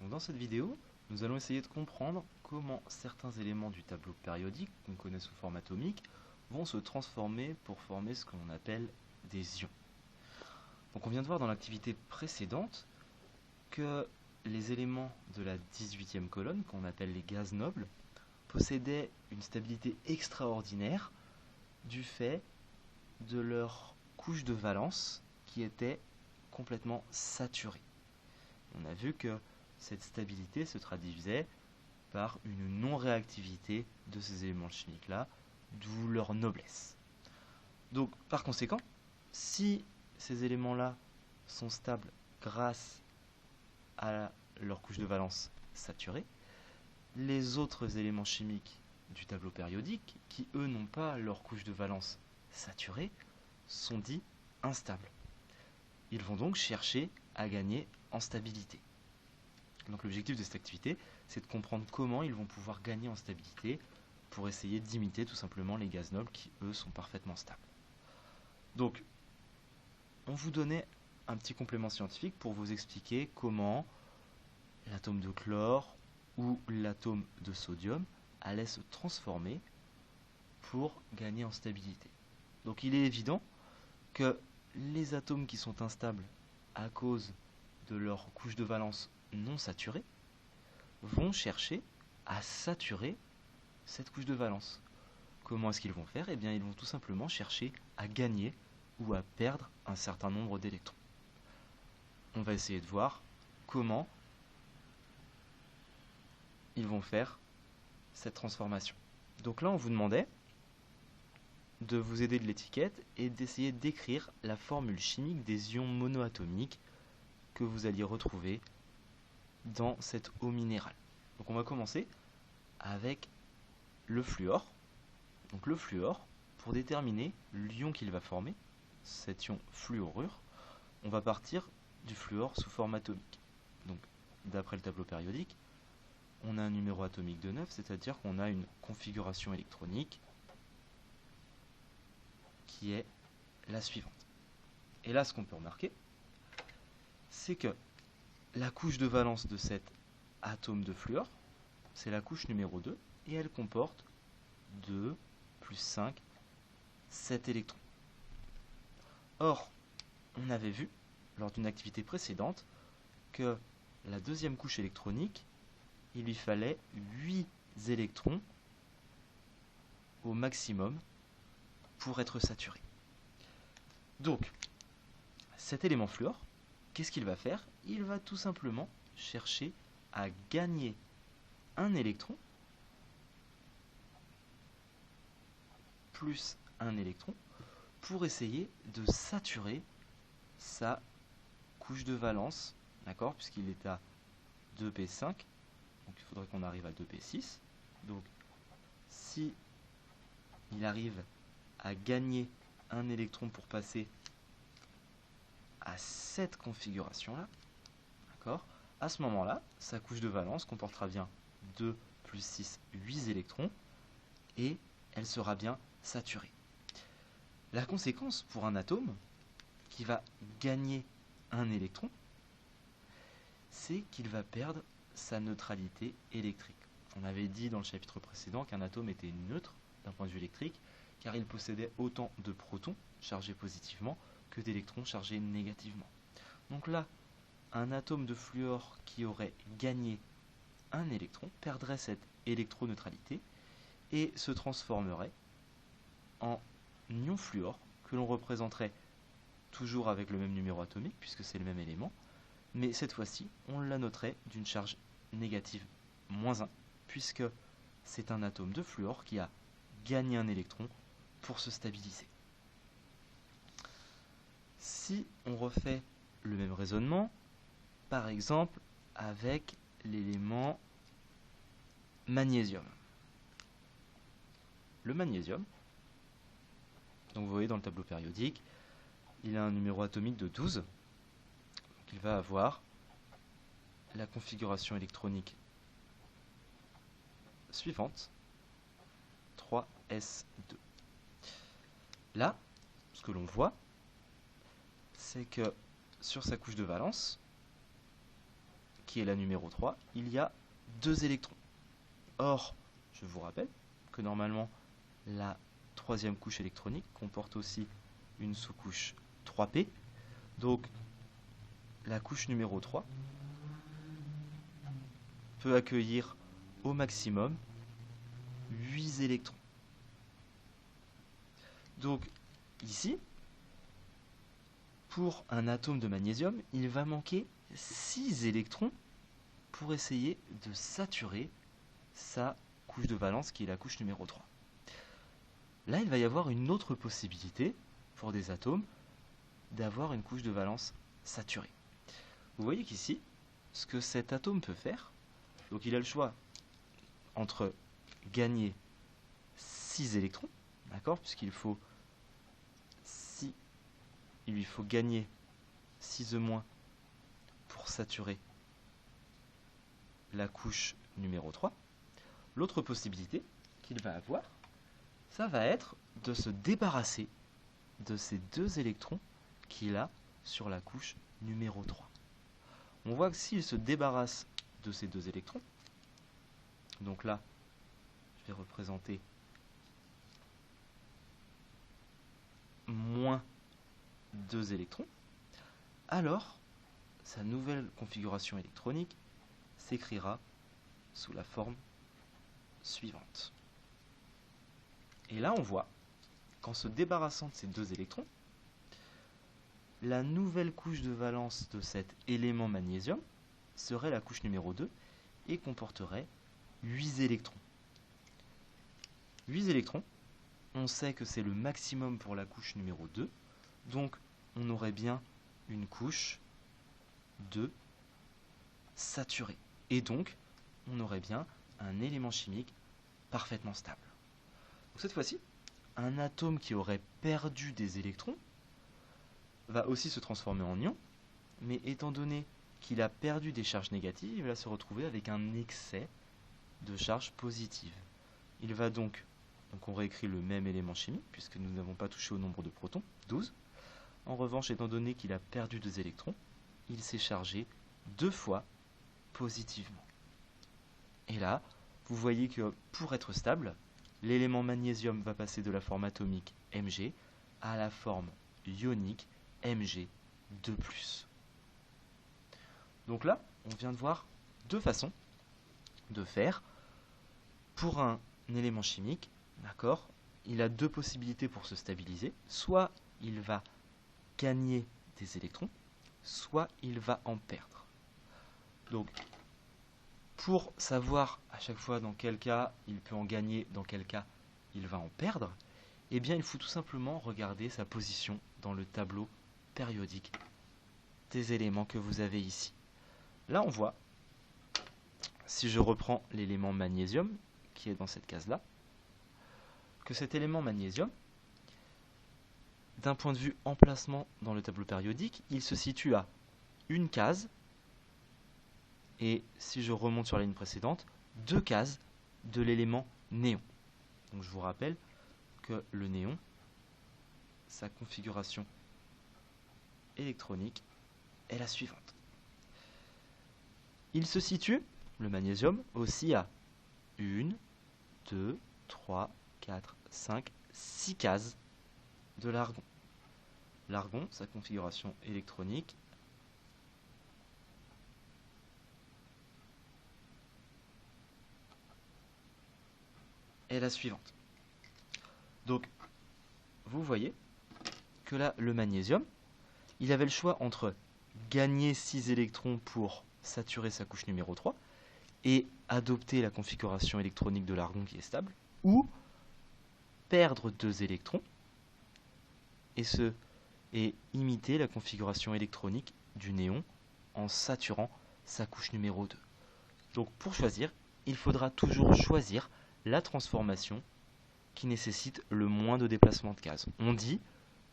Donc dans cette vidéo, nous allons essayer de comprendre comment certains éléments du tableau périodique, qu'on connaît sous forme atomique, vont se transformer pour former ce que l'on appelle des ions. Donc on vient de voir dans l'activité précédente que les éléments de la 18e colonne, qu'on appelle les gaz nobles, possédaient une stabilité extraordinaire du fait de leur couche de valence qui était complètement saturée. On a vu que cette stabilité se traduisait par une non-réactivité de ces éléments chimiques-là, d'où leur noblesse. Donc, par conséquent, si ces éléments-là sont stables grâce à leur couche de valence saturée, les autres éléments chimiques du tableau périodique, qui eux n'ont pas leur couche de valence saturée, sont dits instables. Ils vont donc chercher à gagner en stabilité. Donc l'objectif de cette activité, c'est de comprendre comment ils vont pouvoir gagner en stabilité pour essayer d'imiter tout simplement les gaz nobles qui, eux, sont parfaitement stables. Donc, on vous donnait un petit complément scientifique pour vous expliquer comment l'atome de chlore ou l'atome de sodium allait se transformer pour gagner en stabilité. Donc il est évident que les atomes qui sont instables à cause de leur couche de valence non saturée vont chercher à saturer cette couche de valence. Comment est-ce qu'ils vont faire? Eh bien, ils vont tout simplement chercher à gagner ou à perdre un certain nombre d'électrons. On va essayer de voir comment ils vont faire cette transformation. Donc là, on vous demandait de vous aider de l'étiquette et d'essayer d'écrire la formule chimique des ions monoatomiques que vous alliez retrouver dans cette eau minérale. Donc on va commencer avec le fluor. Donc le fluor, pour déterminer l'ion qu'il va former, cet ion fluorure, on va partir du fluor sous forme atomique. Donc d'après le tableau périodique, on a un numéro atomique de 9, c'est-à-dire qu'on a une configuration électronique qui est la suivante. Et là, ce qu'on peut remarquer, c'est que la couche de valence de cet atome de fluor, c'est la couche numéro 2, et elle comporte 2 plus 5, 7 électrons. Or, on avait vu, lors d'une activité précédente, que la deuxième couche électronique, il lui fallait 8 électrons au maximum pour être saturé. Donc, cet élément fluor, qu'est-ce qu'il va faire? Il va tout simplement chercher à gagner un électron plus un électron pour essayer de saturer sa couche de valence, d'accord, puisqu'il est à 2p5, donc il faudrait qu'on arrive à 2p6. Donc si il arrive à gagner un électron pour passer à cette configuration-là, d'accord, à ce moment-là, sa couche de valence comportera bien 2 plus 6, 8 électrons, et elle sera bien saturée. La conséquence pour un atome qui va gagner un électron, c'est qu'il va perdre sa neutralité électrique. On avait dit dans le chapitre précédent qu'un atome était neutre d'un point de vue électrique, car il possédait autant de protons chargés positivement que d'électrons chargés négativement. Donc là, un atome de fluor qui aurait gagné un électron perdrait cette électroneutralité et se transformerait en ion fluor que l'on représenterait toujours avec le même numéro atomique puisque c'est le même élément, mais cette fois-ci on la noterait d'une charge négative -1 puisque c'est un atome de fluor qui a gagné un électron pour se stabiliser. Si on refait le même raisonnement, par exemple avec l'élément magnésium. Le magnésium, donc vous voyez dans le tableau périodique, il a un numéro atomique de 12, donc il va avoir la configuration électronique suivante, 3s2. Là, ce que l'on voit, c'est que sur sa couche de valence, qui est la numéro 3, il y a 2 électrons. Or, je vous rappelle que normalement, la troisième couche électronique comporte aussi une sous-couche 3p. Donc, la couche numéro 3 peut accueillir au maximum 8 électrons. Donc, ici, pour un atome de magnésium, il va manquer 6 électrons pour essayer de saturer sa couche de valence qui est la couche numéro 3. Là, il va y avoir une autre possibilité pour des atomes d'avoir une couche de valence saturée. Vous voyez qu'ici, ce que cet atome peut faire, donc il a le choix entre gagner 6 électrons, d'accord, puisqu'il faut il lui faut gagner 6 E- pour saturer la couche numéro 3. L'autre possibilité qu'il va avoir, ça va être de se débarrasser de ces 2 électrons qu'il a sur la couche numéro 3. On voit que s'il se débarrasse de ces 2 électrons, donc là, je vais représenter moins 2 électrons, alors sa nouvelle configuration électronique s'écrira sous la forme suivante. Et là, on voit qu'en se débarrassant de ces 2 électrons, la nouvelle couche de valence de cet élément magnésium serait la couche numéro 2 et comporterait 8 électrons. 8 électrons, on sait que c'est le maximum pour la couche numéro 2, donc on aurait bien une couche de saturée. Et donc, on aurait bien un élément chimique parfaitement stable. Donc cette fois-ci, un atome qui aurait perdu des électrons va aussi se transformer en ion, mais étant donné qu'il a perdu des charges négatives, il va se retrouver avec un excès de charges positives. Il va donc on réécrit le même élément chimique, puisque nous n'avons pas touché au nombre de protons, 12. En revanche, étant donné qu'il a perdu 2 électrons, il s'est chargé 2 fois positivement. Et là, vous voyez que pour être stable, l'élément magnésium va passer de la forme atomique Mg à la forme ionique Mg2+. Donc là, on vient de voir 2 façons de faire pour un élément chimique. D'accord, il a 2 possibilités pour se stabiliser. Soit il va gagner des électrons, soit il va en perdre. Donc, pour savoir à chaque fois dans quel cas il peut en gagner, dans quel cas il va en perdre, eh bien il faut tout simplement regarder sa position dans le tableau périodique des éléments que vous avez ici. Là on voit, si je reprends l'élément magnésium qui est dans cette case-là, que cet élément magnésium, d'un point de vue emplacement dans le tableau périodique, il se situe à une case, et si je remonte sur la ligne précédente, 2 cases de l'élément néon. Donc je vous rappelle que le néon, sa configuration électronique est la suivante. Il se situe, le magnésium, aussi à 1, 2, 3, 4, 5, 6 cases de l'argon. L'argon, sa configuration électronique est la suivante. Donc, vous voyez que là, le magnésium, il avait le choix entre gagner 6 électrons pour saturer sa couche numéro 3 et adopter la configuration électronique de l'argon qui est stable, ou perdre 2 électrons et imiter la configuration électronique du néon en saturant sa couche numéro 2. Donc pour choisir, il faudra toujours choisir la transformation qui nécessite le moins de déplacement de cases. On dit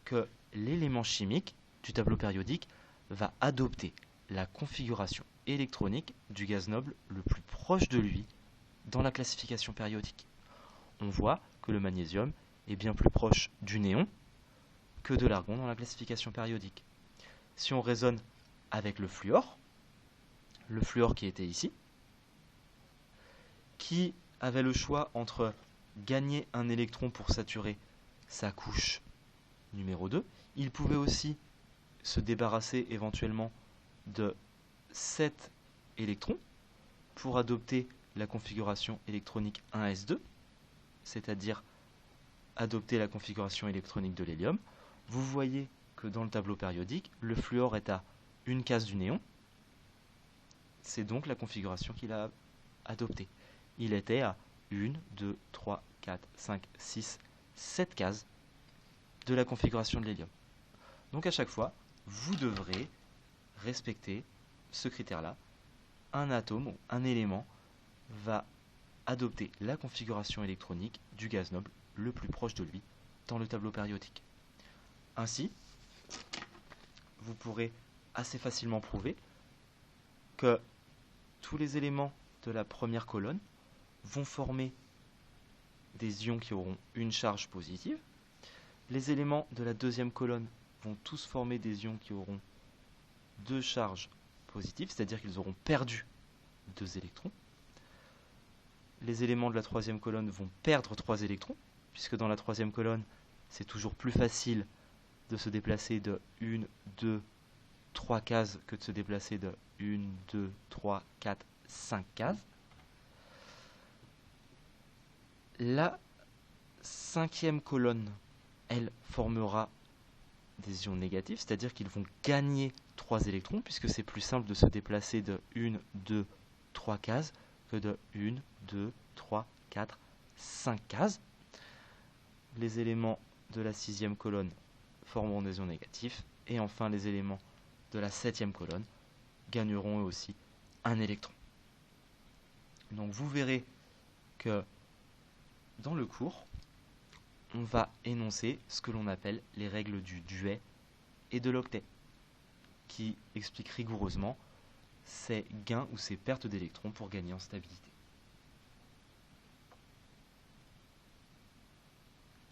que l'élément chimique du tableau périodique va adopter la configuration électronique du gaz noble le plus proche de lui dans la classification périodique. On voit que le magnésium est bien plus proche du néon que de l'argon dans la classification périodique. Si on raisonne avec le fluor, le fluor qui était ici, qui avait le choix entre gagner un électron pour saturer sa couche numéro 2. Il pouvait aussi se débarrasser éventuellement de 7 électrons pour adopter la configuration électronique 1s2, c'est-à-dire adopter la configuration électronique de l'hélium. Vous voyez que dans le tableau périodique, le fluor est à une case du néon. C'est donc la configuration qu'il a adoptée. Il était à 1, 2, 3, 4, 5, 6, 7 cases de la configuration de l'hélium. Donc à chaque fois, vous devrez respecter ce critère-là. Un atome ou un élément va adopter la configuration électronique du gaz noble le plus proche de lui dans le tableau périodique. Ainsi, vous pourrez assez facilement prouver que tous les éléments de la première colonne vont former des ions qui auront une charge positive. Les éléments de la deuxième colonne vont tous former des ions qui auront deux charges positives, c'est-à-dire qu'ils auront perdu 2 électrons. Les éléments de la troisième colonne vont perdre 3 électrons, puisque dans la troisième colonne, c'est toujours plus facile de se déplacer de 1, 2, 3 cases que de se déplacer de 1, 2, 3, 4, 5 cases. La cinquième colonne, elle, formera des ions négatifs, c'est-à-dire qu'ils vont gagner 3 électrons, puisque c'est plus simple de se déplacer de 1, 2, 3 cases que de 1, 2, 3, 4, 5 cases. Les éléments de la sixième colonne formeront des ions négatifs, et enfin les éléments de la septième colonne gagneront eux aussi un électron. Donc vous verrez que dans le cours, on va énoncer ce que l'on appelle les règles du duet et de l'octet, qui expliquent rigoureusement ces gains ou ces pertes d'électrons pour gagner en stabilité.